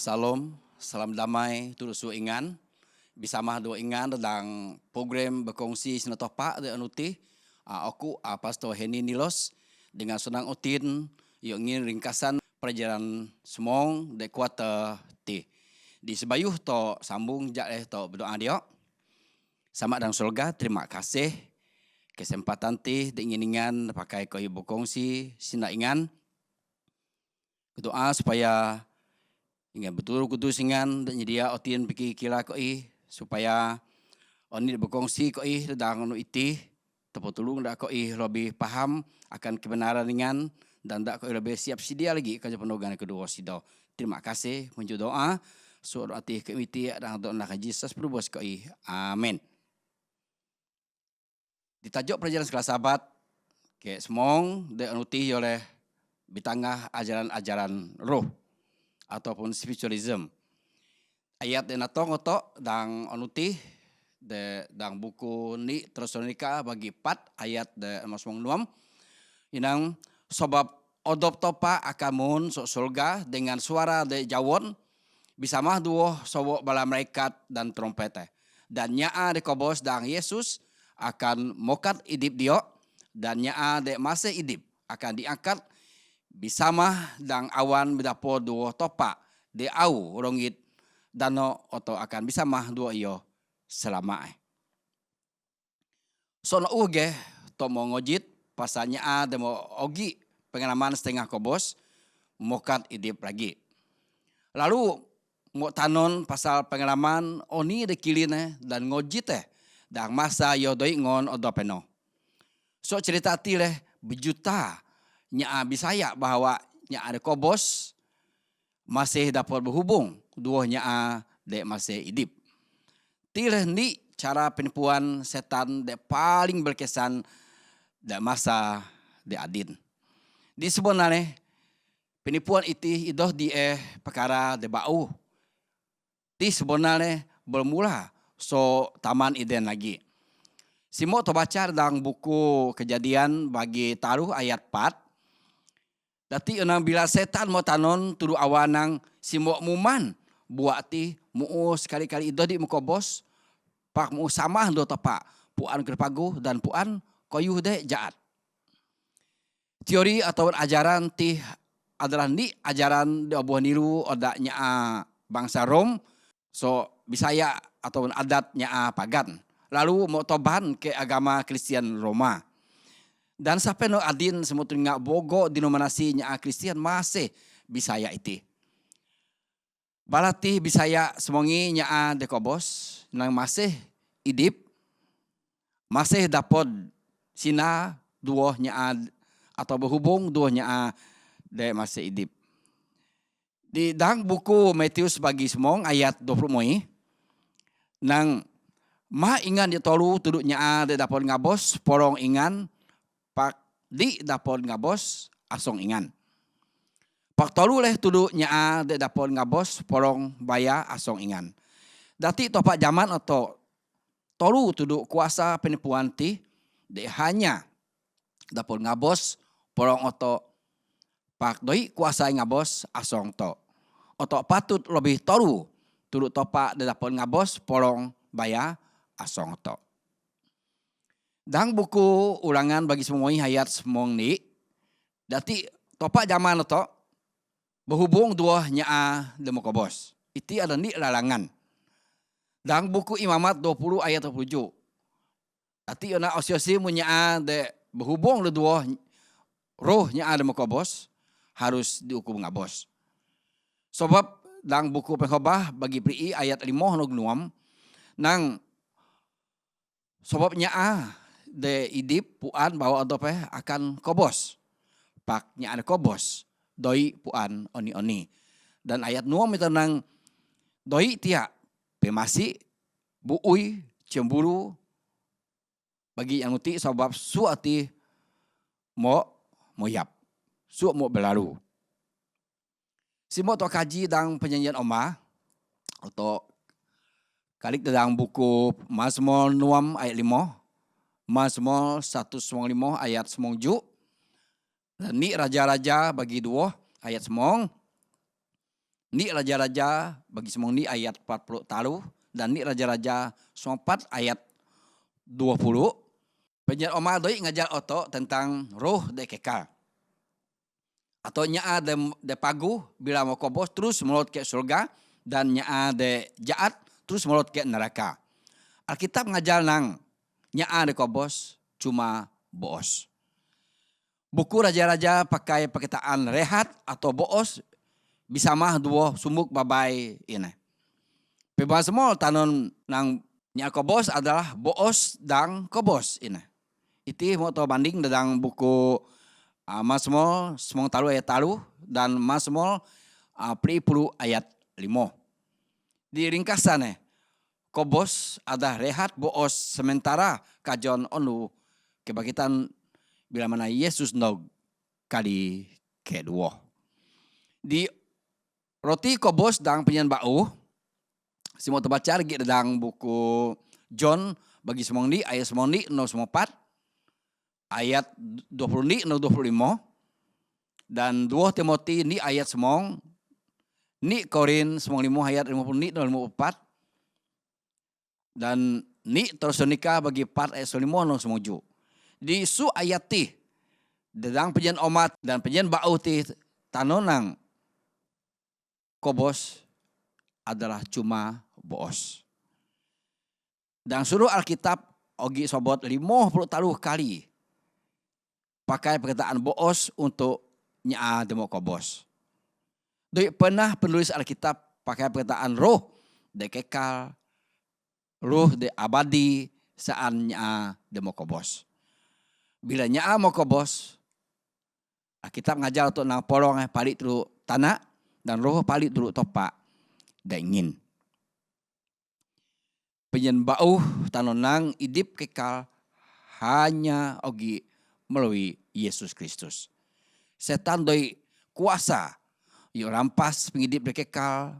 Salam, salam damai, turut su ingan. Bersama dua ingan tentang program berkongsi sinatopak de anuti. Aku Pastor Henny Nilos dengan senang utin yang ingin ringkasan perjalanan semong de kuarter T. Di sebayuh to sambung jak to berdoa dia. Sama dan surga, terima kasih kesempatan ti ingin pakai koi berkongsi sina ingan. Doa supaya ingat betul kudus ingan dan dia otin pikir kira koi supaya oni berkongsi koi tentang anu iti tepotulung dak koi lebih paham akan kebenaran ingan dan dak koi lebih siap sedia lagi kerja penogan kedua sidau. Terima kasih menjadi doa suara hati kemiti dan doa nak Jesus berubah koi. Amin. Ditajuk perjalanan sekelas sahabat ke semong de anuti oleh di tengah ajaran-ajaran roh ataupun spiritualism. Ayat yang natong otok dang anuti de dang buku ni Tesalonika bagi 4 ayat de masmong nuam. Inang sebab odop topa akan mun sok surga dengan suara de jawon bisa mah duo sowok bala malaikat dan trompete. Dan nyaa de kobos dang Yesus akan mokat idip dio dan nyaa de masih idip akan diangkat bisa mah dang awan bedapo duo topa de au rongit dano oto akan bisa mah duo iyo selama. Sono uge to mo ngojit pasanya de mo ogi pengalaman setengah kobos mokat idip lagi. Lalu mo tanon pasal pengalaman oni de kiline dan ngojit dang masa yo doi ngon odopeno. So cerita ti leh bejuta nya Bisaya bahwa nya ada kobos masih dapat berhubung dua nya de masih hidup. Tileh ni cara penipuan setan de paling berkesan de masa de adin. Di sebenarnya penipuan itu idoh di perkara de bau. Di sebenarnya bermula so taman iden lagi. Simo to baca dalam buku Kejadian bagi taruh ayat 4. Dati enang bila setan mo tanon turu awanang simo muman buat ti muu sekali-kali ido di mukobos pak muu sama do tepak puan kerpagu dan puan koyuh de jaat. Teori atau ajaran ti adalah ni ajaran de obuh niru odaknya bangsa Rom so Bisaya atau adatnya pagan. Lalu mau toban ke agama Kristen Roma. Dan sampai no adin semut ngak bogo denominasinya Kristen masih Bisaya itu. Balati Bisaya semongi nya de kobos nang masih idip masih dapat sina dua nya atau berhubung dua nya de masih idip. Di dang buku Matius bagi semong ayat 20 moi nang ma ingan dia tolu tuduknya de dapat ngabos porong ingan pak di dapat ngabos asong ingan. Pak tolu leh tuduknya de dapat ngabos porong baya asong ingan. Dati topak zaman atau tolu tuduk kuasa penipuan ti de hanya dapat ngabos porong oto pak doi kuasa ngabos asong to. Oto patut lebih tolu tuduk topak de dapat ngabos porong baya asong to. Dang buku ulangan bagi semua hayat semong ni. Dati topak zaman to berhubung dua nya demokobos. Itu ada ni lalangan. Dang buku Imamat 20 ayat 27. Dati ona osiosi munya de berhubung le dua roh nya demokobos harus dihukum ngabos. Sebab dang buku Pengkhotbah bagi pri ayat 5 nuam nang sebabnya de idip puan bawa adope akan kobos. Paknya ada kobos. Doi puan oni-oni. Dan ayat nuam itu nang doi tia pemasi buui cemburu bagi yang uti sebab suati mo moyap. Su mo belaru. Simo to kaji dang penyanyian oma atau kalik dalam buku Mazmur nuam ayat 5. Mazmur 105 ayat semong ju. Dan ni raja-raja bagi dua ayat semong. Ni raja-raja bagi semong ni ayat 40 talu dan ni raja-raja 4 ayat 20. Penyer Oma doi ngajar oto tentang roh de kekal. Atau nyaa de pagu bila mau kobos terus melot ke surga dan nyaa de jaat terus melot ke neraka. Alkitab ngajar nang nyaa de kobos cuma boos. Buku raja-raja pakai perkataan rehat atau boos bisa mah dua sumuk babai ini. Pebas semua tanon nang nyaa kobos adalah boos dan kobos ini. Itu mau to banding dengan buku Mazmur semong talu ayat talu dan Mazmur 10 ayat 5. Di ringkasannya, kobos ada rehat boos sementara kajon onu kebangkitan bila mana Yesus nog kali kedua. Di roti kobos dan penyan bau, si mau terbaca lagi dalam buku John bagi semong ni ayat semong ni no semong 4. Ayat 20 ni no 25 dan 2 Timothy ni ayat semong ni Korin semong 5 ayat 50 ni no 54 dan ni Tesalonika bagi 4 ayat 5 no semong ju. Di su ayat ti dedang penjen omat dan penjen bau ti tanonang kobos adalah cuma boos. Dan suruh Alkitab ogi sobot 50 taluh kali pakai perkataan boos untuk nyaa demo kobos. Doi pernah penulis Alkitab pakai perkataan roh de kekal, roh de abadi saan nyaa demo kobos. Bila nyaa mau kobos, Alkitab ngajar untuk nang polong palit dulu tanah dan roh palit dulu topak dingin. Penyen bau tanonang idip kekal hanya ogi melalui Yesus Kristus. Setan doi kuasa yuk rampas pengidip kekal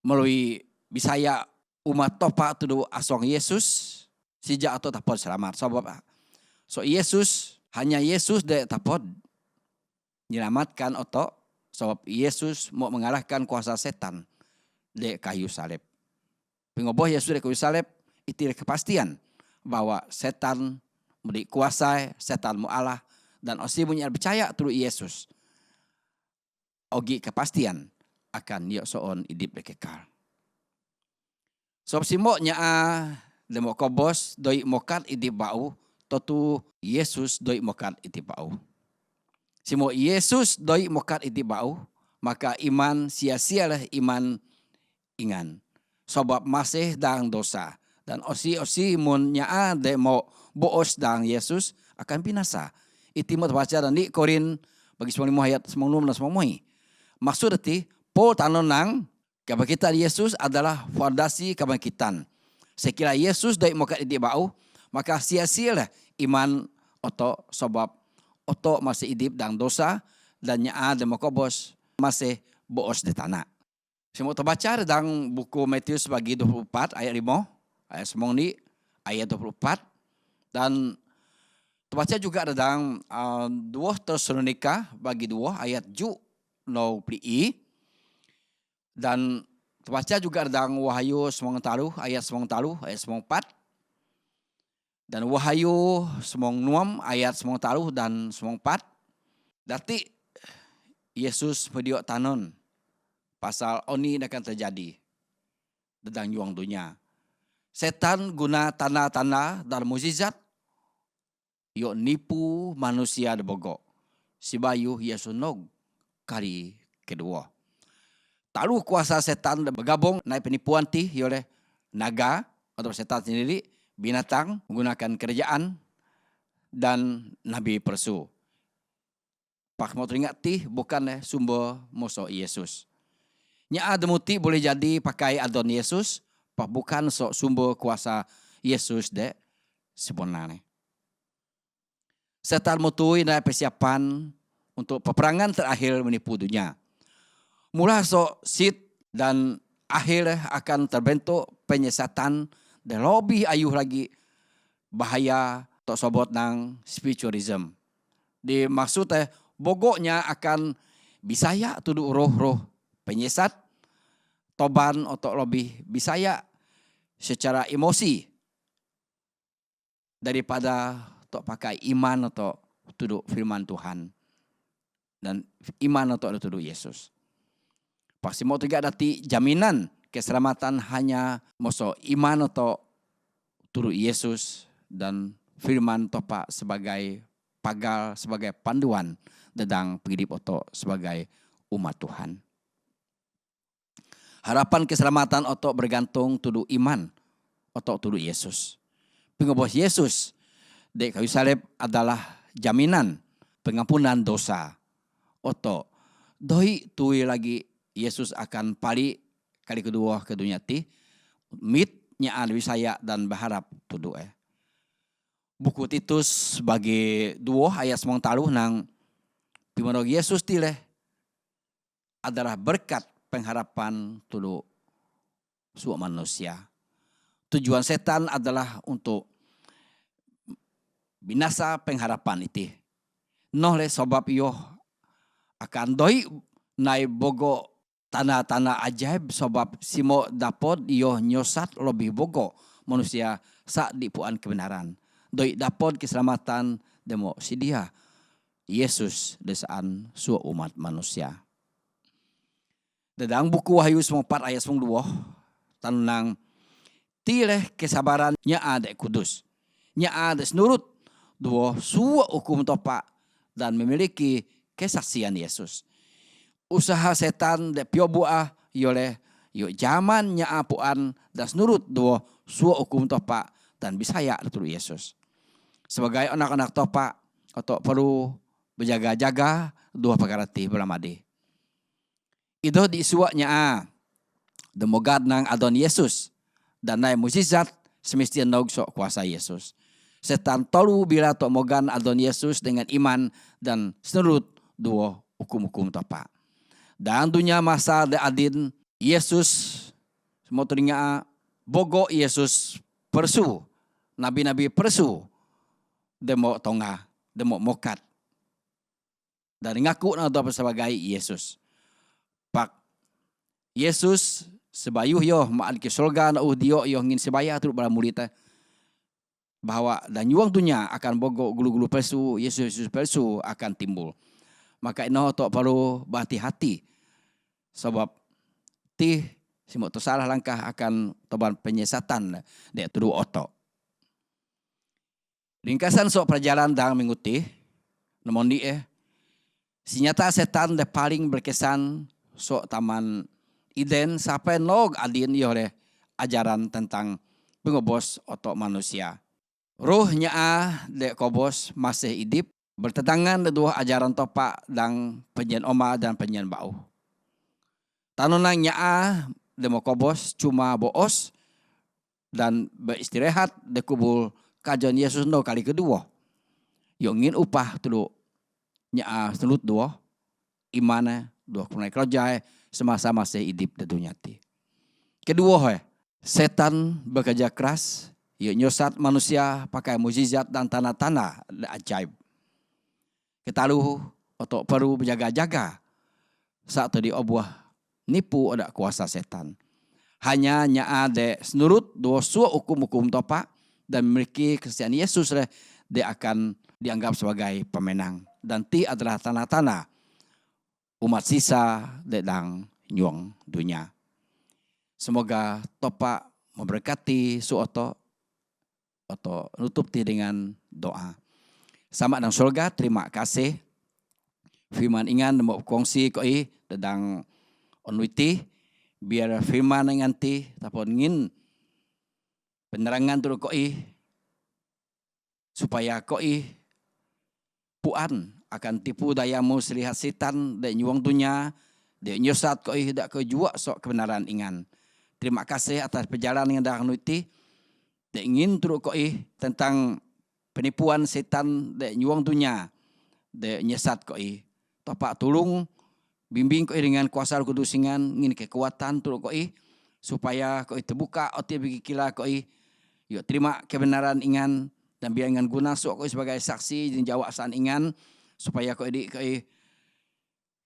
melalui bisaya umat topa tu asong Yesus sejak atau tapod selamat. Sebab so Yesus hanya Yesus de tapod menyelamatkan oto sebab Yesus mau mengalahkan kuasa setan de kayu salib. Pengoboh Yesus de kayu salib itu kepastian bahwa setan memberi kuasa, setan mu Allah dan osi punya percaya turu Yesus. Ogi kepastian akan yok soon idip kekal. Sob simo nyaa demo kobos doi mokat idip bau totu Yesus doi mokat idip bau. Simo Yesus doi mokat idip bau maka iman sia-sialah iman ingan. Sebab masih dang dosa dan osi mun nyaa demo boos dang Yesus akan binasa. Itu mau baca dan di Korin bagi 95 ayat 96 dan 95. Maksud itu po tanonang kebangkitan Yesus adalah fondasi kebangkitan. Sekira Yesus dai mokat idip bau, maka sia-sialah iman oto sebab oto masih idip dang dosa dan nyaa demo kobos masih boos di tanah. Semua terbaca dalam buku Matius bagi 24 ayat 5, ayat semong ni ayat 24 dan terbaca juga dalam 2 Tesalonika bagi 2 ayat ju no pli dan terbaca juga dalam Wahyu semong taluh ayat semong 4 dan Wahyu semong 6 ayat semong taluh dan semong 4. Dati Yesus video tanon pasal oni akan terjadi dedang juang dunia. Setan guna tanda-tanda dan mukjizat yuk nipu manusia debogo. Si bayu Yesus nog kali kedua. Talu kuasa setan bergabung naik penipuan ti oleh naga atau setan sendiri, binatang menggunakan kerajaan dan nabi palsu. Pak mau teringat ti bukan sumber musuh Yesus. Nya ada muti boleh jadi pakai adon Yesus, pak bukan sumber kuasa Yesus de sebenarnya. Setan mutui na persiapan untuk peperangan terakhir menipu dunia. Mula sit dan akhir akan terbentuk penyesatan dan lebih ayuh lagi bahaya tok sobot nang spiritualism. Di maksudnya bogoknya akan bisaya tuduh roh-roh penyesat, toban atau lebih bisaya secara emosi daripada tok pakai iman atau tuduh firman Tuhan dan iman atau tuduh Yesus. Pasti mau tiga dati jaminan keselamatan hanya moso iman atau tuduh Yesus dan firman topa sebagai pagal, sebagai panduan dedang penghidup atau sebagai umat Tuhan. Harapan keselamatan atau bergantung tuduh iman atau tuduh Yesus. Pengobos Yesus di kayu salib adalah jaminan pengampunan dosa. Atau doi tui lagi Yesus akan balik kali kedua ke dunia ti. Mitnya lebih saya dan berharap tuduh Buku Titus sebagai 2 ayat 10 nang pimanog Yesus tileh adalah berkat pengharapan tuduh semua manusia. Tujuan setan adalah untuk binasa pengharapan itu. Noleh sebab yo akan doi nai bogo tanah-tanah ajaib sebab simo dapod yo nyosat lebih bogo manusia sak dipuan kebenaran. Doi dapod keselamatan demo sidia Yesus desaan suah umat manusia. Dedang buku Wahyu 4 ayat 2 tentang tileh kesabarannya ada kudus. Nya ada senurut dua suah hukum topa dan memiliki kesaksian Yesus. Usaha setan de piobua yoleh yuk zamannya apuan dan senurut dua suah hukum topa dan bisaya tuduh Yesus. Sebagai anak-anak topa atau perlu berjaga-jaga dua perkara ti belamadi. Itu disuaknya demogad nang adon Yesus dan naik mukjizat semestinya nog sok kuasa Yesus. Setan tolu bila tok mogan adon Yesus dengan iman dan senurut dua hukum-hukum topa. Dan dunia masa de adin Yesus semotonya bogo Yesus persu nabi-nabi persu demo tonga demo mokat dan ngaku na sebagai Yesus. Pak Yesus sebayuh yo maad ke surga na dio yo ngin sebaya tu bala murid bahwa dan yuang dunia akan bogo gulu-gulu palsu Yesus palsu akan timbul. Maka ino tok perlu berhati-hati sebab ti simot tu salah langkah akan toban penyesatan de tuduh otok. Ringkasan sok perjalanan dang mengikuti namun di sinyata setan de paling berkesan sok taman Eden sampai nog adin yore ajaran tentang pengobos otok manusia. Rohnya de kobos masih hidup bertentangan dua ajaran topa dan penyen oma dan penyen bau. Tanonangnya demo kobos cuma boos dan beristirahat de kubul kajon Yesus no kali kedua. Yongin upah tulu nya selut dua imana dua kunai kerja semasa masih hidup di dunia ti. Kedua setan bekerja keras, ia nyosat manusia pakai mukjizat dan tanda-tanda ajaib. Ketaluh atau perlu berjaga-jaga saat tadi obuah nipu ada kuasa setan. Hanya nya ada senurut dua suah hukum-hukum topa dan memiliki kesaksian Yesus dia akan dianggap sebagai pemenang. Dan ti adalah tanda-tanda umat sisa dedang nyuang dunia. Semoga topa memberkati suoto atau nutup ti dengan doa. Sama dengan surga, terima kasih. Firman ingan mau kongsi koi dedang onwiti biar firman ingan ti tapon ngin penerangan tu koi supaya koi puan akan tipu dayamu selihat setan dan nyuang dunia de nyosat koi dak ke jua sok kebenaran ingan. Terima kasih atas perjalanan yang dah nuiti de ingin turut koi tentang penipuan setan de nyuang dunia de nyesat koi. Topak tulung bimbing koi dengan kuasa Roh Kudus ingan ngin kekuatan turut koi supaya koi terbuka otak bagi kila koi. Yuk terima kebenaran ingan dan biar ingan guna sok koi sebagai saksi dan jawab saan ingan supaya koi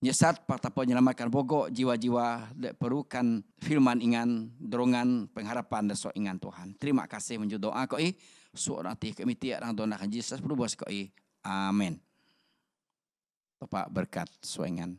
Nyesat patapa nyelamatkan bogok jiwa-jiwa dek perlukan firman ingan dorongan pengharapan dan so ingan Tuhan. Terima kasih menjadi doa koi. Suara hati kami tiak orang donakan Yesus berubah koi. Amin. Bapak berkat so ingan.